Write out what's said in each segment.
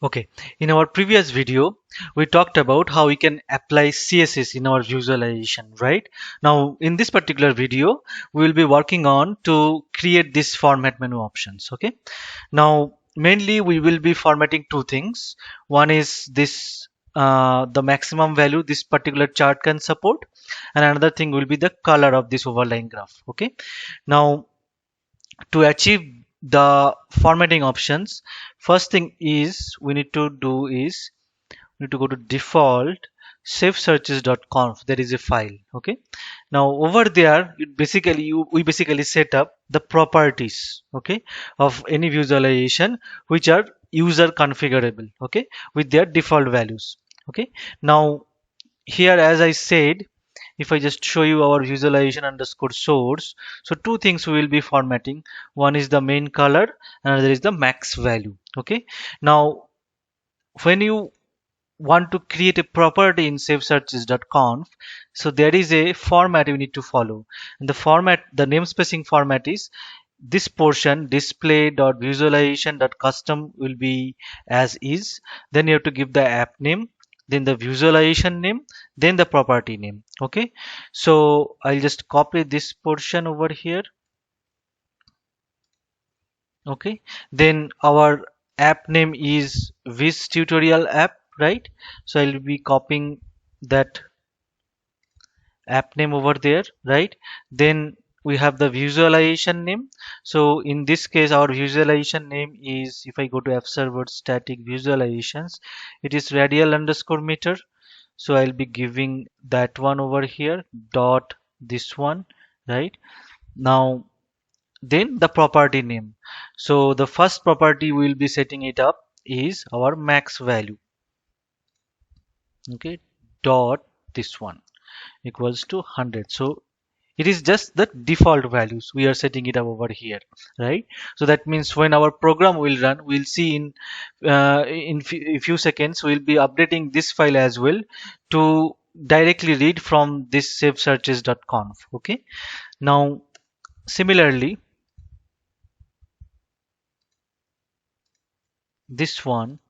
Okay, in our previous video, we talked about how we can apply CSS in our visualization, right? Now, in this particular video, we will be working on to create this format menu options, okay? Now, mainly we will be formatting two things. One is this, the maximum value this particular chart can support, and another thing will be the color of this overlying graph, okay? Now, to achieve the formatting options, first thing is we need to do is we need to go to default savesearches.conf. There is a file, okay? Now over there we basically set up the properties, okay, of any visualization which are user configurable, okay, with their default values, okay. Now here, as I said, if I just show you our visualization underscore source, so two things we will be formatting. One is the main color, another is the max value, okay. Now when you want to create a property in savesearches.conf, so there is a format you need to follow, and the namespacing format is this portion display.visualization.custom will be as is. Then you have to give the app name, then the visualization name, then the property name, okay. So I'll just copy this portion over here, okay. Then our app name is Viz tutorial app, right? So I'll be copying that app name over there, right? Then we have the visualization name. So in this case, our visualization name is, if I go to app server static visualizations, it is radial underscore meter. So I'll be giving that one over here, dot this one, right? Now then the property name. So the first property we will be setting it up is our max value, okay, dot this one equals to 100. So it is just the default values we are setting it up over here, right? So that means when our program will run, we'll see in few seconds we'll be updating this file as well to directly read from this savesearches.conf, okay. Now similarly, this one,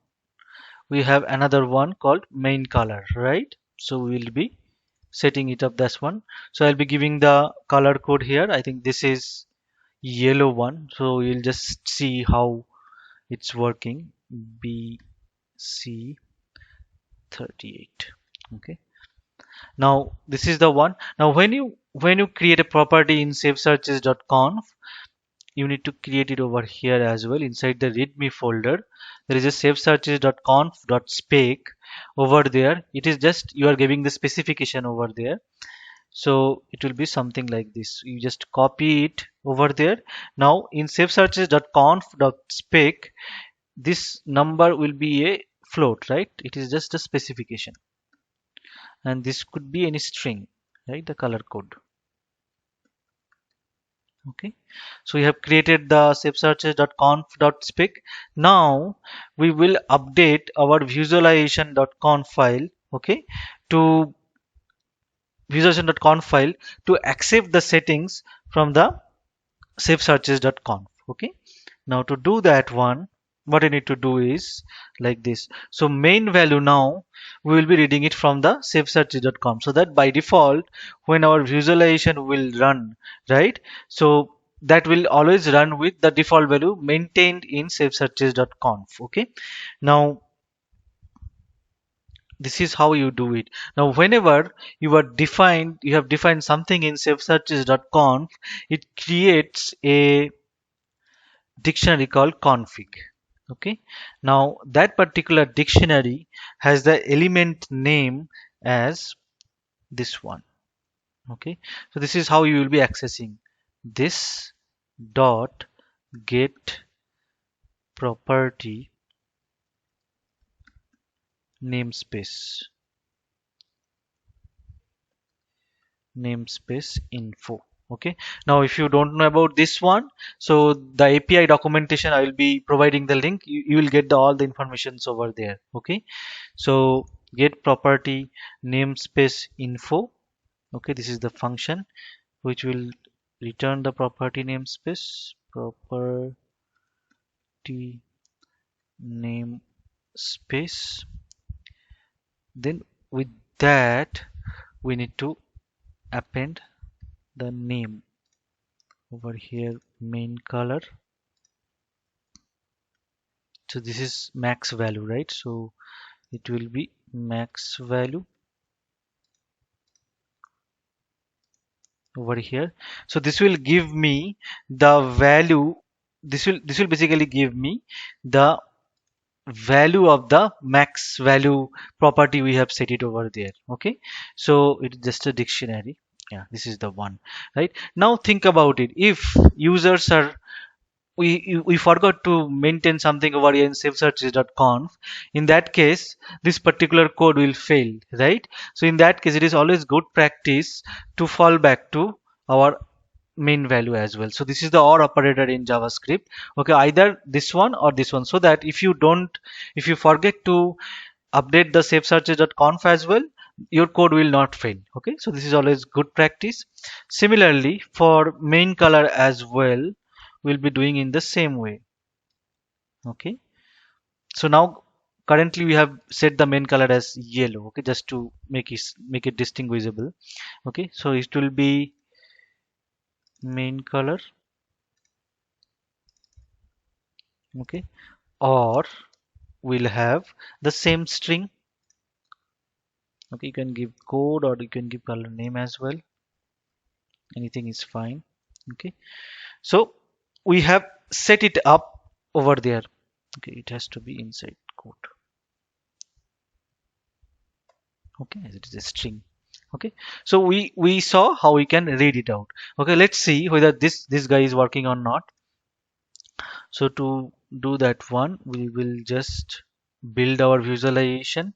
we have another one called main color, right? So we'll be setting it up this one. So I'll be giving the color code here. I think this is yellow one, so you'll just see how it's working. BC38, okay. Now this is the one. Now when you create a property in savesearches.conf, you need to create it over here as well. Inside the readme folder there is a savesearches.conf.spec. Over there it is just you are giving the specification over there. So it will be something like this. You just copy it over there. Now in savesearches.conf.spec, this number will be a float, right? It is just a specification, and this could be any string, right? The color code, okay. So we have created the savesearches.conf.spec. Now we will update our visualization.conf file, okay, to visualization.conf file to accept the settings from the savesearches.conf, okay. Now to do that one, what you need to do is like this. So main value, now we will be reading it from the savesearches.conf, so that by default when our visualization will run, right, so that will always run with the default value maintained in savesearches.conf, okay. Now this is how you do it. Now whenever you have defined something in savesearches.conf, it creates a dictionary called config, okay. Now that particular dictionary has the element name as this one, okay. So this is how you will be accessing this dot get property namespace info, okay. Now if you don't know about this one, so the API documentation, I will be providing the link. You will get all the informations over there, okay. So get property namespace info, okay, this is the function which will return the property namespace, property space. Then with that we need to append the name over here, main color. So this is max value, right? So it will be max value over here. So this will give me the value. This will basically give me the value of the max value property we have set it over there. Okay, so it's just a dictionary. Yeah, this is the one, right? Now think about it. If users are, we forgot to maintain something over here in safesearches.conf, in that case this particular code will fail, right? So in that case it is always good practice to fall back to our main value as well. So this is the or operator in JavaScript. Okay, either this one or this one, so that if you forget to update the safesearches.conf as well, your code will not fail. Okay, so this is always good practice. Similarly for main color as well, we'll be doing in the same way. Okay, so now currently we have set the main color as yellow. Okay, just to make it distinguishable. Okay, so it will be main color. Okay, or we'll have the same string. Okay, you can give code or you can give color name as well, anything is fine. Okay, so we have set it up over there. Okay, it has to be inside code. Okay, as it is a string. Okay, so we saw how we can read it out. Okay, let's see whether this guy is working or not. So to do that one, we will just build our visualization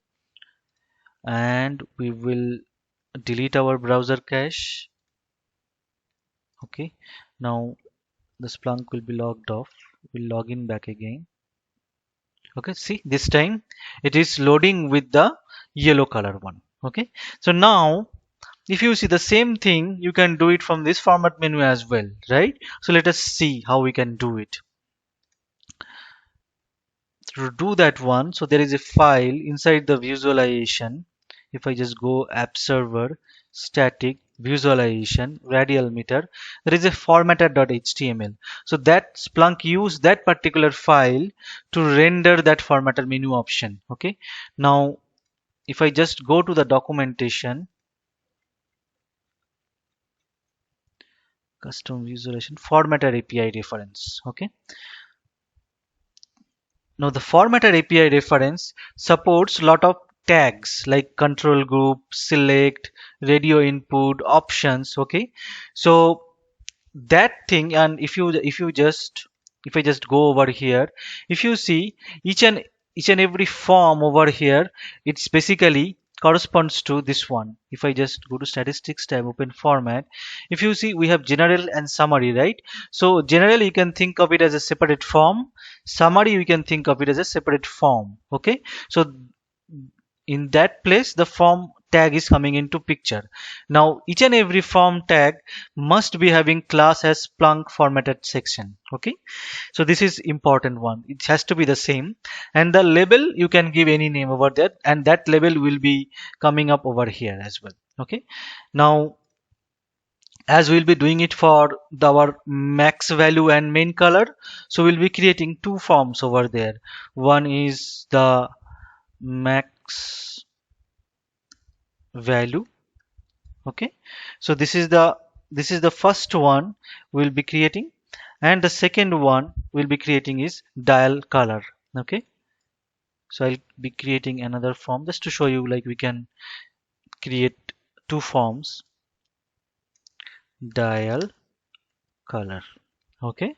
and we will delete our browser cache. Okay, now the Splunk will be logged off. We'll log in back again. Okay, see, this time it is loading with the yellow color one. Okay, so now if you see the same thing, you can do it from this format menu as well, right? So let us see how we can do it. To do that one, so there is a file inside the visualization. If I just go app server, static visualization, radial meter, there is a formatter.html. So that Splunk used that particular file to render that formatter menu option. Okay, now if I just go to the documentation, custom visualization, formatter API reference. Okay, now the formatter API reference supports lot of tags like control group, select, radio input, options. Okay, so that thing, and if I just go over here, if you see each and every form over here, it's basically corresponds to this one. If I just go to statistics tab, open format, if you see we have general and summary, right? So general you can think of it as a separate form, summary you can think of it as a separate form. Okay, so in that place the form tag is coming into picture. Now each and every form tag must be having class as Splunk formatted section. Okay, so this is important one, it has to be the same, and the label you can give any name over there, and that label will be coming up over here as well. Okay, now as we'll be doing it for our max value and main color, so we'll be creating two forms over there. One is the max value. Okay, so this is the first one we'll be creating, and the second one we'll be creating is dial color. Okay, so I'll be creating another form just to show you, like we can create two forms, dial color. Okay,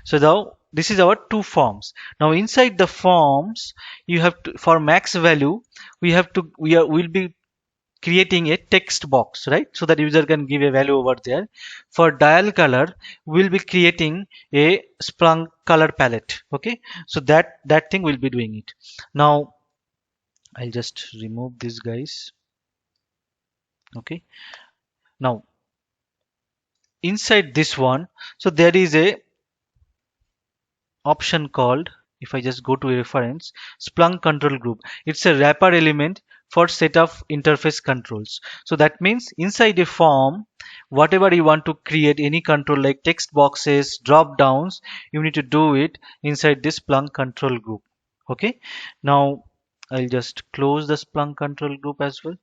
so now this is our two forms. Now inside the forms, you have to, for max value, we'll be creating a text box, right? So that user can give a value over there. For dial color, we'll be creating a Splunk color palette. Okay, so that thing will be doing it. Now I'll just remove these guys. Okay, now inside this one, so there is a option called, if I just go to a reference, Splunk control group, it's a wrapper element for set of interface controls. So that means inside a form, whatever you want to create, any control like text boxes, drop downs, you need to do it inside this Splunk control group. Okay, now I'll just close the Splunk control group as well.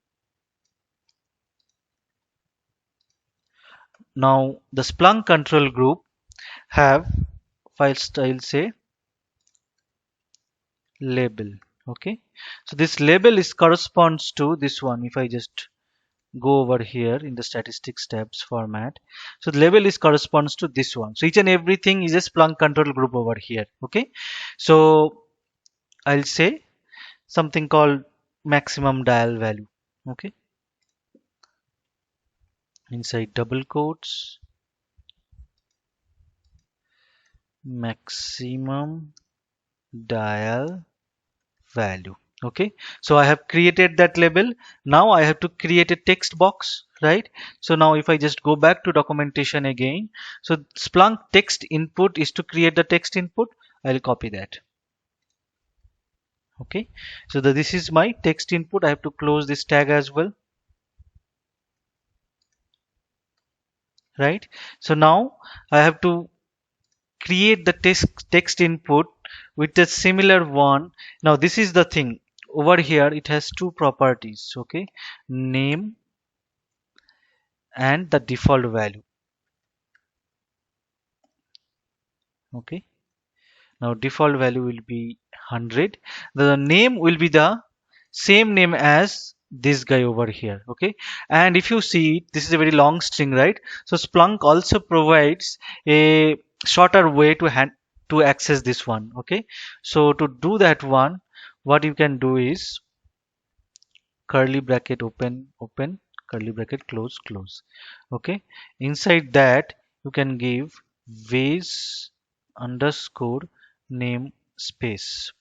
Now the Splunk control group have file style say label. Okay, so this label is corresponds to this one. If I just go over here in the statistics tabs format, so the label is corresponds to this one. So each and everything is a Splunk control group over here. Okay, so I'll say something called maximum dial value. Okay, inside double quotes, maximum dial value. Okay, so I have created that label. Now I have to create a text box, right? So now if I just go back to documentation again, so Splunk text input is to create the text input. I'll copy that. Okay, so this is my text input. I have to close this tag as well, right? So now I have to create the text input with a similar one. Now this is the thing over here, it has two properties. Okay, name and the default value. Okay, now default value will be 100. The name will be the same name as this guy over here. Okay, and if you see, this is a very long string, right? So Splunk also provides a shorter way to access this one. Okay, so to do that one, what you can do is curly bracket open open, curly bracket close close. Okay, inside that you can give ways underscore name space.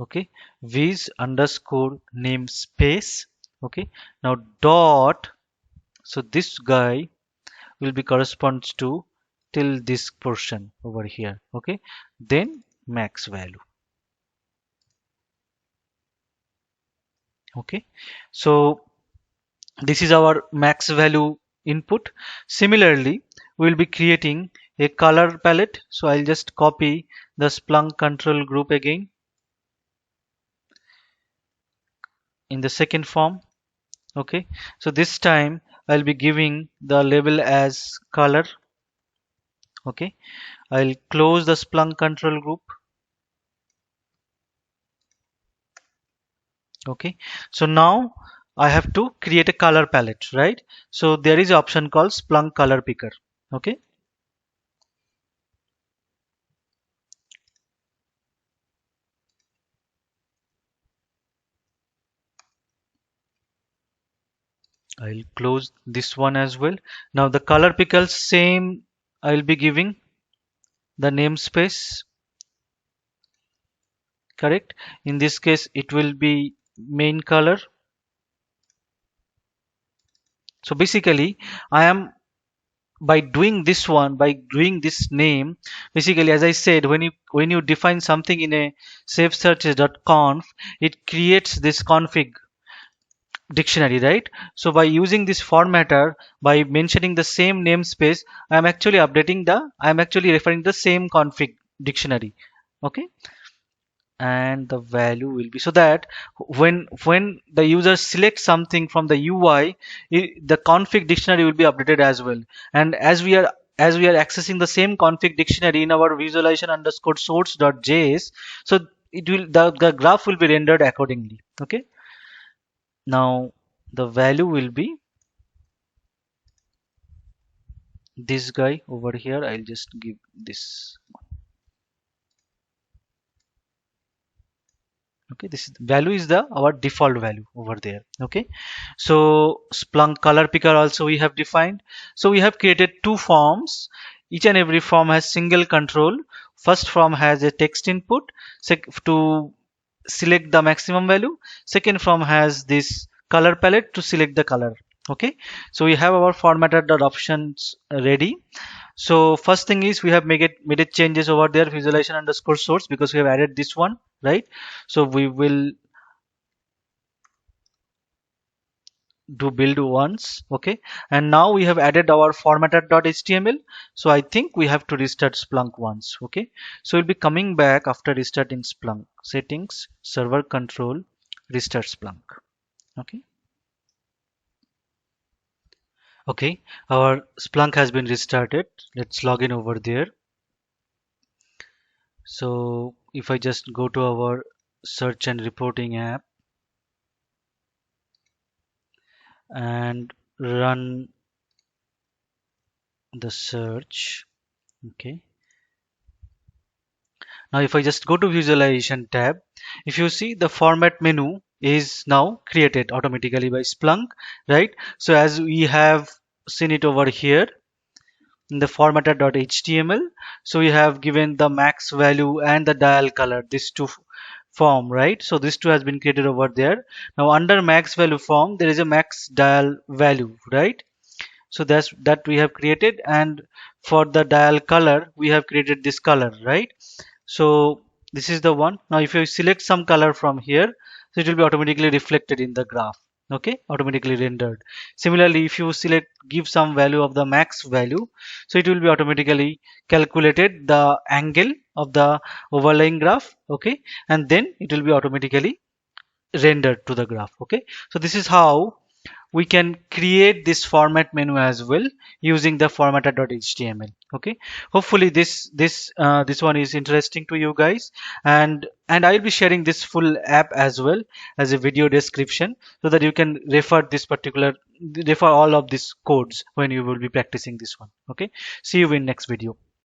Okay, ways underscore name space. Okay, now dot, so this guy will be corresponds to till this portion over here. Okay, then max value. Okay, so this is our max value input. Similarly, we will be creating a color palette. So I'll just copy the Splunk control group again in the second form. Okay, so this time I'll be giving the label as color. Okay, I'll close the Splunk control group. Okay, so now I have to create a color palette, right? So there is an option called Splunk color picker. Okay, I'll close this one as well. Now the color pickle same, I'll be giving the namespace. Correct, in this case it will be main color. So basically I am, by doing this one, by doing this name, basically as I said, when you define something in a safesearches.conf, it creates this config dictionary, right? So by using this formatter, by mentioning the same namespace, I am actually referring the same config dictionary. Okay, and the value will be, so that when the user selects something from the UI, the config dictionary will be updated as well. And as we are accessing the same config dictionary in our visualization underscore source.js, so the graph will be rendered accordingly. Okay, now the value will be this guy over here. I'll just give this. Okay, this is, value is the our default value over there. Okay, so Splunk color picker also we have defined. So we have created two forms. Each and every form has single control. First form has a text input to select the maximum value. Second form has this color palette to select the color. Okay, so we have our formatted options ready. So first thing is we have made it changes over there, visualization underscore source, because we have added this one, right? So we will do build once, okay? And now we have added our formatter.html. So I think we have to restart Splunk once, okay? So we'll be coming back after restarting Splunk. Settings, server control, restart Splunk, okay? Okay, our Splunk has been restarted. Let's log in over there. So if I just go to our search and reporting app and run the search, okay. Now if I just go to visualization tab, if you see the format menu is now created automatically by Splunk, right? So as we have seen it over here in the formatter.html, so we have given the max value and the dial color, these two form, right? So this two has been created over there. Now under max value form there is a max dial value, right? So that's that we have created, and for the dial color we have created this color, right? So this is the one. Now if you select some color from here, so it will be automatically reflected in the graph, okay, automatically rendered. Similarly, if you select give some value of the max value, so it will be automatically calculated the angle of the overlying graph, okay, and then it will be automatically rendered to the graph, okay. So this is how we can create this format menu as well using the formatter.html, okay. Hopefully this one is interesting to you guys, and I'll be sharing this full app as well as a video description, so that you can refer all of these codes when you will be practicing this one, okay. See you in next video.